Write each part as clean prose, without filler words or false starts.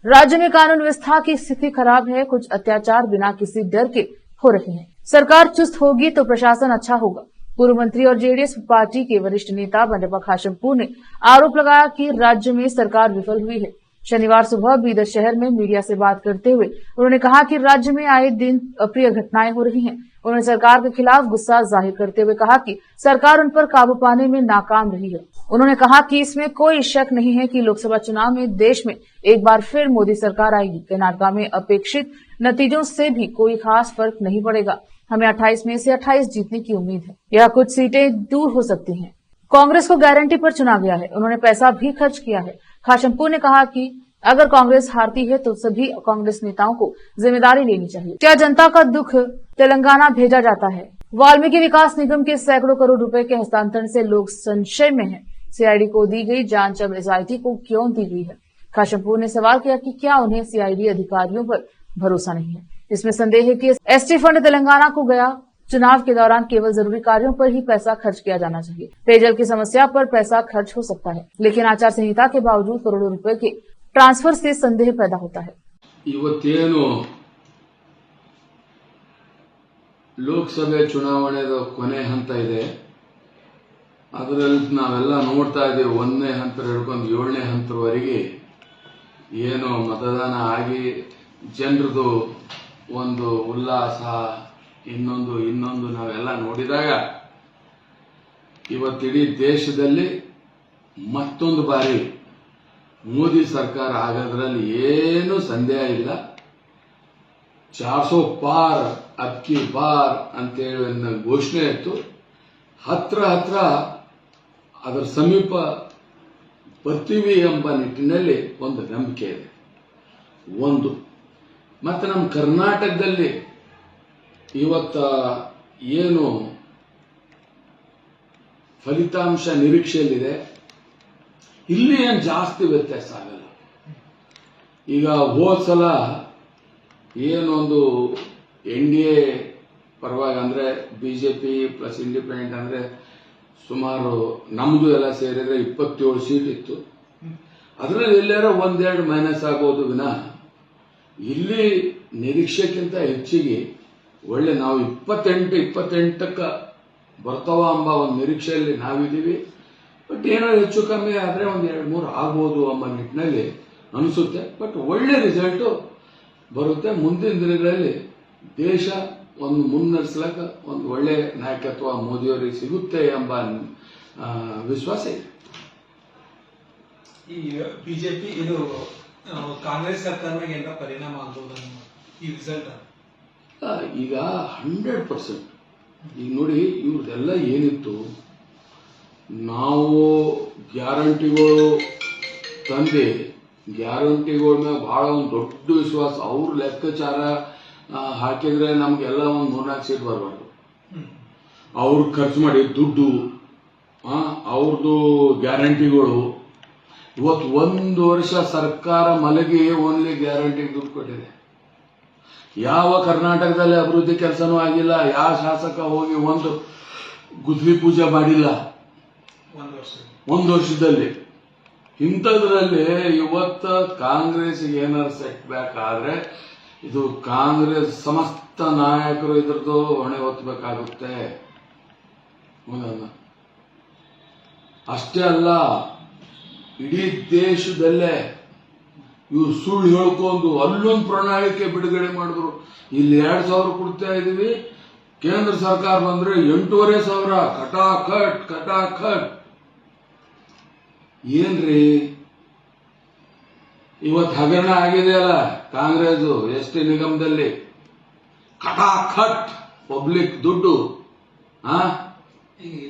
राज्य में कानून व्यवस्था की स्थिति खराब है। कुछ अत्याचार बिना किसी डर के हो रहे हैं। सरकार चुस्त होगी तो प्रशासन अच्छा होगा। पूर्व मंत्री और जेडीएस पार्टी के वरिष्ठ नेता बंडेप्पा खाशेमपुर ने आरोप लगाया कि राज्य में सरकार विफल हुई है। शनिवार सुबह बीदर शहर में मीडिया से बात करते हुए उन्होंने कहा कि राज्य में आए दिन अप्रिय घटनाएं हो रही हैं। उन्होंने सरकार के खिलाफ गुस्सा जाहिर करते हुए कहा कि सरकार उन पर काबू पाने में नाकाम रही है। उन्होंने कहा कि इसमें कोई शक नहीं है कि लोकसभा चुनाव में देश में एक बार फिर मोदी सरकार आएगी। कर्नाटक में अपेक्षित नतीजों से भी कोई खास फर्क नहीं पड़ेगा। हमें 28 में से 28 जीतने की उम्मीद है। यह कुछ सीटें दूर हो सकती हैं। कांग्रेस को गारंटी पर चुना गया है। उन्होंने पैसा भी खर्च किया है। खाशेमपुर ने कहा कि अगर कांग्रेस हारती है तो सभी कांग्रेस नेताओं को जिम्मेदारी लेनी चाहिए। क्या जनता का दुख तेलंगाना भेजा जाता है? वाल्मीकि विकास निगम के सैकड़ों करोड़ रुपए के हस्तांतरण से लोग संशय में हैं। सीआईडी को दी गई जांच अब एसआईटी को क्यों दी गई है? खाशेमपुर ने सवाल किया कि क्या उन्हें सीआईडी अधिकारियों पर भरोसा नहीं है? इसमें संदेह है कि एसटी फंड तेलंगाना को गया। चुनाव के दौरान केवल जरूरी कार्यों पर ही पैसा खर्च किया जाना चाहिए। पेयजल की समस्या पर पैसा खर्च हो सकता है, लेकिन आचार संहिता के बावजूद करोड़ों रुपए के ट्रांसफर से संदेह पैदा होता है। ಇವತ್ತೇನು ಲೋಕಸಭೆ ಚುನಾವಣೆಯ ಕೊನೆ ಹಂತ ಇದೆ, ಅದರಲ್ಲಿ ನಾವೆಲ್ಲ ನೋಡ್ತಾ ಇದ್ದೀವಿ. 1ನೇ ಹಂತ ಹಿಡ್ಕೊಂಡು 7ನೇ ಹಂತದವರೆಗೆ ಏನು ಮತದಾನ ಆಗಿ ಜನರದು ಒಂದು ಉಲ್ಲಾಸ ಇನ್ನೊಂದು ನಾವೆಲ್ಲ ನೋಡಿದಾಗ ಇವತ್ತಿಡೀ ದೇಶದಲ್ಲಿ ಮತ್ತೊಂದು ಬಾರಿ ಮೋದಿ ಸರ್ಕಾರ ಆಗೋದ್ರಲ್ಲಿ ಏನು ಸಂದೇಹ ಇಲ್ಲ. 400 ಪಾರ್ ಅಬ್ಕಿ ಬಾರ್ ಅಂತೇಳಿ ಘೋಷಣೆ ಇತ್ತು. ಹತ್ರ ಅದರ ಸಮೀಪ ಬರ್ತೀವಿ ಎಂಬ ನಿಟ್ಟಿನಲ್ಲಿ ಒಂದು ನಂಬಿಕೆ ಇದೆ. ಮತ್ತೆ ನಮ್ಮ ಕರ್ನಾಟಕದಲ್ಲಿ ಇವತ್ತ ಏನು ಫಲಿತಾಂಶ ನಿರೀಕ್ಷೆಯಲ್ಲಿದೆ, ಇಲ್ಲಿ ಏನು ಜಾಸ್ತಿ ವ್ಯತ್ಯಾಸ ಆಗಲ್ಲ. ಈಗ ಹೋದ ಸಲ ಏನೊಂದು NDA ಪರವಾಗಿ ಅಂದ್ರೆ ಬಿಜೆಪಿ ಪ್ಲಸ್ ಇಂಡಿಪೆಂಡೆಂಟ್ ಅಂದ್ರೆ ಸುಮಾರು ನಮ್ದು ಎಲ್ಲ ಸೇರಿದ್ರೆ 27 ಸೀಟ್ ಇತ್ತು. ಅದರಲ್ಲಿ ಎಲ್ಲಾರ ಒಂದೆರಡು ಮೈನಸ್ ಆಗೋದು ವಿನ ಇಲ್ಲಿ ನಿರೀಕ್ಷೆಗಿಂತ ಹೆಚ್ಚಿಗೆ ಒಳ್ಳೆ ನಾವು 28ಕ್ಕೆ ಬರ್ತಾವ ಎಂಬ ಒಂದು ನಿರೀಕ್ಷೆಯಲ್ಲಿ ನಾವಿದ್ದೀವಿ. ಬಟ್ ಏನೋ ಹೆಚ್ಚು ಕಮ್ಮಿ ಆದ್ರೆ ಒಂದು 2-3 ಆಗ್ಬೋದು ಎಂಬ ನಿಟ್ಟಿನಲ್ಲಿ ಅನಿಸುತ್ತೆ. ಬಟ್ ಒಳ್ಳೆ ರಿಸಲ್ಟ್ ಬರುತ್ತೆ. ಮುಂದಿನ ದಿನಗಳಲ್ಲಿ ದೇಶ ಒಂದು ಮುನ್ನಡೆಸಲಕ್ಕ ಒಂದು ಒಳ್ಳೆ ನಾಯಕತ್ವ ಮೋದಿಯವರಿಗೆ ಸಿಗುತ್ತೆ ಎಂಬ ವಿಶ್ವಾಸ ಇದೆ. ಈ ಬಿಜೆಪಿ ಇದು ಕಾಂಗ್ರೆಸ್ ಸರ್ಕಾರ ಮೇಲೆ ಪರಿಣಾಮ ಆಗಬಹುದು ಈ ರಿಸಲ್ಟ್? ಈಗ 100%. ಈಗ ನೋಡಿ, ಇವ್ರದೆಲ್ಲ ಏನಿತ್ತು, ನಾವು ಗ್ಯಾರಂಟಿಗಳು ತಂದೆ ಗ್ಯಾರಂಟಿಗಳ ಮೇಲೆ ಬಹಳ ಒಂದು ದೊಡ್ಡ ವಿಶ್ವಾಸ. ಅವ್ರ ಲೆಕ್ಕಾಚಾರ ಹಾಕಿದ್ರೆ ನಮ್ಗೆಲ್ಲ ಒಂದು 3-4 ಸೀಟ್ ಬರಬಾರ್ದು. ಅವ್ರು ಖರ್ಚು ಮಾಡಿ ದುಡ್ಡು, ಅವ್ರದ್ದು ಗ್ಯಾರಂಟಿಗಳು. ಇವತ್ತು 1 ವರ್ಷ ಸರ್ಕಾರ ಮಲಗಿ ಓನ್ಲಿ ಗ್ಯಾರಂಟಿ ದುಡ್ಡು ಕೊಟ್ಟಿದೆ. ಯಾವ ಕರ್ನಾಟಕದಲ್ಲಿ ಅಭಿವೃದ್ಧಿ ಕೆಲಸನೂ ಆಗಿಲ್ಲ. ಯಾವ ಶಾಸಕ ಹೋಗಿ ಒಂದು ಗುದ್ಲಿ ಪೂಜೆ ಮಾಡಿಲ್ಲ 1 ವರ್ಷದಲ್ಲಿ. ಇಂಥದ್ರಲ್ಲಿ ಇವತ್ತ ಕಾಂಗ್ರೆಸ್ ಏನಾದ್ರು ಸೆಟ್ ಬ್ಯಾಕ್ ಆದ್ರೆ ಇದು ಕಾಂಗ್ರೆಸ್ ಸಮಸ್ತ ನಾಯಕರು ಇದ್ರದ್ದು ಹೊಣೆ ಹೊತ್ತಬೇಕಾಗುತ್ತೆ. ಅಷ್ಟೇ ಅಲ್ಲ, ಇಡೀ ದೇಶದಲ್ಲೇ ಇವ್ರು ಸುಳ್ಳು ಹೇಳ್ಕೊಂಡು ಅಲ್ಲೊಂದು ಪ್ರಣಾಳಿಕೆ ಬಿಡುಗಡೆ ಮಾಡಿದ್ರು. ಇಲ್ಲಿ 2,000 ಕೊಡ್ತಾ ಇದೀವಿ, ಕೇಂದ್ರ ಸರ್ಕಾರ ಬಂದ್ರೆ 8,500 ಕಟಾಖಟ್. ಏನ್ರಿ ಇವತ್ತು ಹಗರಣ ಆಗಿದೆಯಲ್ಲ ಕಾಂಗ್ರೆಸ್ ಎಸ್ಟಿ ನಿಗಮದಲ್ಲಿ, ಕಟಾಖಟ್ ಪಬ್ಲಿಕ್ ದುಡ್ಡು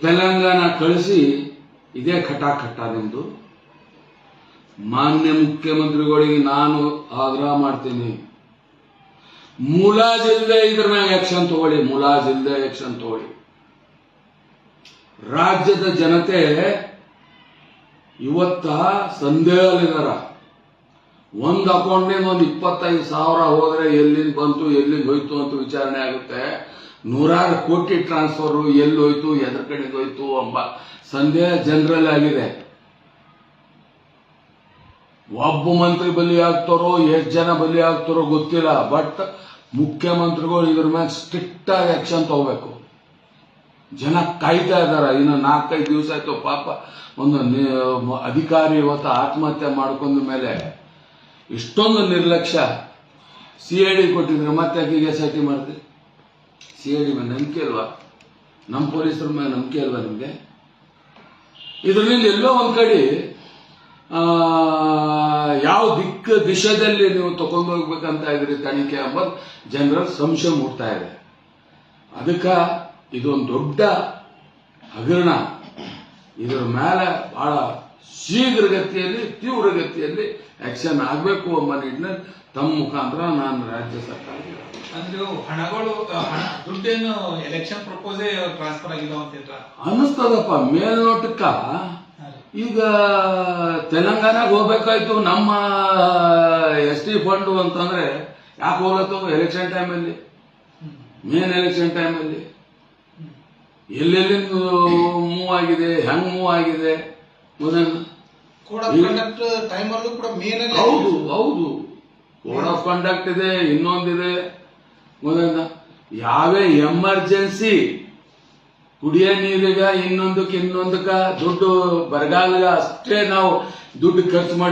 ತೆಲಂಗಾಣ ಕಳಿಸಿ ಇದೇ ಕಟಾಖಟ್ಟ ನಿಮ್ದು. ಮಾನ್ಯ ಮುಖ್ಯಮಂತ್ರಿಗಳಿಗೆ ನಾನು ಆಗ್ರಹ ಮಾಡ್ತೀನಿ, ಮುಲಾಜಿಲ್ಲದೆ ಇದ್ರ ಮ್ಯಾಗ ಆಕ್ಷನ್ ತಗೊಳ್ಳಿ. ಮುಲಾಜಿಲ್ಲದೆ ಆಕ್ಷನ್ ತಗೊಳ್ಳಿ. ರಾಜ್ಯದ ಜನತೆ ಇವತ್ತ ಸಂದೇಹದಲ್ಲಿದಾರ. ಒಂದು ಅಕೌಂಟ್ನಿಂದ ಒಂದು 25,000 ಹೋದ್ರೆ ಎಲ್ಲಿಂದ ಬಂತು ಎಲ್ಲಿಂದ ಹೋಯ್ತು ಅಂತ ವಿಚಾರಣೆ ಆಗುತ್ತೆ. 100 ಕೋಟಿ ಟ್ರಾನ್ಸ್ಫರ್ ಎಲ್ಲಿ ಹೋಯ್ತು ಎದ್ರ ಕಡೆಗೆ ಹೋಯ್ತು ಎಂಬ ಸಂದೇಹ ಜನರಲ್ ಆಗಿದೆ. ಒಬ್ಬ ಮಂತ್ರಿ ಬಲಿ ಆಗ್ತಾರೋ ಎಷ್ಟು ಜನ ಬಲಿ ಆಗ್ತಾರೋ ಗೊತ್ತಿಲ್ಲ. ಬಟ್ ಮುಖ್ಯಮಂತ್ರಿಗಳು ಇದ್ರ ಮೇಲೆ ಸ್ಟ್ರಿಕ್ಟ್ ಆಗಿ ಆಕ್ಷನ್ ತಗೋಬೇಕು. ಜನ ಕಾಯ್ತಾ ಇದಾರ. ಇನ್ನು 4-5 ದಿವಸ ಆಯ್ತು. ಪಾಪ ಒಂದು ಅಧಿಕಾರಿ ಇವತ್ತು ಆತ್ಮಹತ್ಯೆ ಮಾಡ್ಕೊಂಡ ಮೇಲೆ ಇಷ್ಟೊಂದು ನಿರ್ಲಕ್ಷ್ಯ. CID ಕೊಟ್ಟಿದ್ರೆ ಮತ್ತೆ ಯಾಕೆ SIT ಮಾಡ್ತೀರಿ? CID ಮೇಲೆ ನಂಬಿಕೆ ಅಲ್ವಾ? ನಮ್ಮ ಪೊಲೀಸರ ಮೇಲೆ ನಂಬಿಕೆ ಅಲ್ವಾ ನಿಮಗೆ? ಇದರಿಂದ ಎಲ್ಲೋ ಒಂದ್ ಕಡೆ ಯಾವ ದಿಶೆಯಲ್ಲಿ ನೀವು ತಗೊಂಡು ಹೋಗ್ಬೇಕಂತ ಇದ್ರಿ ತನಿಖೆ ಎಂಬುದು ಜನರ ಸಂಶಯ ಮೂಡ್ತಾ ಇದೆ. ಅದಕ್ಕೆ ಇದೊಂದು ದೊಡ್ಡ ಹಗರಣ. ಇದರ ಮೇಲೆ ಬಹಳ ಶೀಘ್ರಗತಿಯಲ್ಲಿ ತೀವ್ರಗತಿಯಲ್ಲಿ ಆಕ್ಷನ್ ಆಗಬೇಕು ಎಂಬ ನಿಟ್ಟಿನಲ್ಲಿ ತಮ್ಮ ಮುಖಾಂತರ ನಾನು ರಾಜ್ಯ ಸರ್ಕಾರ ಅಂದ್ರೆ ಹಣಗಳು ದುಡ್ಡೇನು ಎಲೆಕ್ಷನ್ ಪ್ರಪೋಸೇ ಟ್ರಾನ್ಸ್ಫರ್ ಆಗಿದಾವ ಅಂತ ಅನ್ನಿಸ್ತದಪ್ಪ ಮೇಲ್ನೋಟಕ್ಕ. ಈಗ ತೆಲಂಗಾಣಕ್ಕೆ ಹೋಗ್ಬೇಕಾಯ್ತು ನಮ್ಮ ST ಫಂಡ್ ಅಂತಂದ್ರೆ ಯಾಕೆ ಹೋಗ್ಲತ್ತು? ಎಲೆಕ್ಷನ್ ಟೈಮಲ್ಲಿ, ಮೇನ್ ಎಲೆಕ್ಷನ್ ಟೈಮಲ್ಲಿ ಎಲ್ಲೆಲ್ಲಿ ಮೂವ್ ಆಗಿದೆ, ಹೆಂಗ್ ಮೂವ್ ಆಗಿದೆ ಹೌದು ಹೌದು. ಕೋಡ್ ಆಫ್ ಕಂಡಕ್ಟ್ ಇದೆ, ಇನ್ನೊಂದಿದೆ. ಯಾವೇ ಎಮರ್ಜೆನ್ಸಿ ಕುಡಿಯೋ ನೀರಿಗ ಇನ್ನೊಂದಕ್ಕ ದುಡ್ಡು ಬರಗಾಲ ಅಷ್ಟೇ ನಾವು ದುಡ್ಡು ಖರ್ಚು ಮಾಡಿ